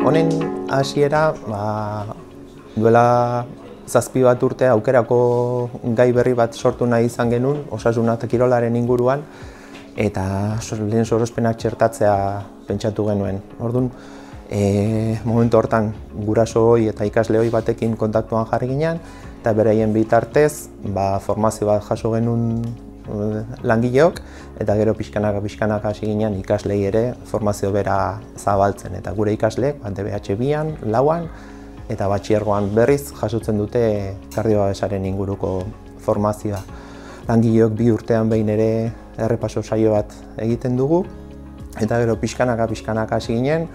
Honen hasiera, duela 7 urte aukerako gai berri bat sortu nahi izan genuen, osasuna eta kirolaren inguruan, eta lehen sorospenak txertatzea pentsatu genuen. Orduan, momentu hortan guraso hoi eta ikasle hoi batekin kontaktuan jarri ginen, eta beraien bitartez formazio bat jaso genuen langileok, eta gero pixkanaka hasi ginen ikaslei ere formazio bera zabaltzen. Eta gure ikasleek DBH 2an, 4an eta batxilergoan berriz jasotzen dute kardiobabesaren inguruko formazioa. Langileok 2 urtean behin ere errepaso saio bat egiten dugu, eta gero pixkanaka hasi ginen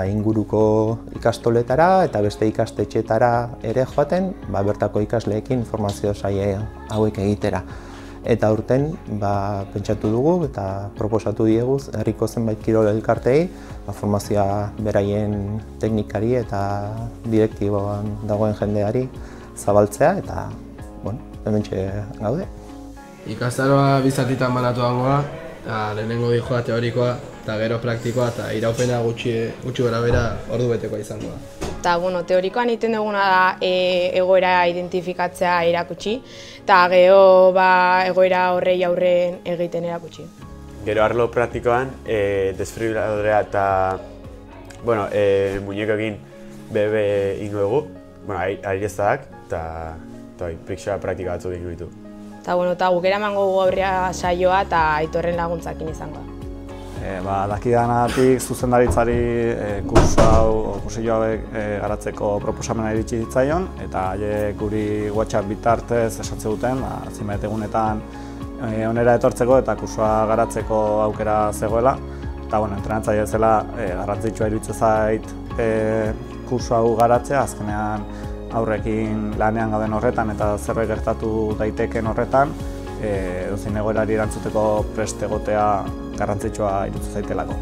inguruko ikastoletara eta beste ikastetxeetara ere joaten, bertako ikasleekin formazio saio hauek egitera. Eta aurten pentsatu dugu eta proposatu diegu herriko zenbait kirol elkarteei formazioa beraien teknikari eta direktiboan dagoen jendeari zabaltzea, eta hementxe gaude. Ikastaroa 2 zatitan banatu dagoa, lehenengo dijoa teorikoa eta gero praktikoa, eta iraupena gutxi gorabehera ordu betekoa izango da. Eta, teorikoan egiten duguna da egoera identifikatzea erakutsi, eta gero egoera horrei aurre egiten erakutsi. Gero arlo praktikoan, desfibriladorea eta muñekoekin bebe ingo dugu, aireztadak eta priksoa praktika batzuk egin ditu. Eta guk eramango dugu aurrea saioa eta aitorren laguntzakin izango da. Dakidanatik zuzendaritzari kursillo hauek garatzeko proposamena iritsi zitzaion, eta haiek guri WhatsApp bitartez esatze duten, zenbait egunetan onera etortzeko eta kursoa garatzeko aukera zegoela. Eta entrenatzaile zela garrantzitsua iruditzen zait kurso hau garatzea, azkenean aurrekin lanean gauden horretan eta zerbait gertatu daiteken horretan, edozein egoerari erantzuteko prest egotea garrantzitsua iruditzen zaitelako.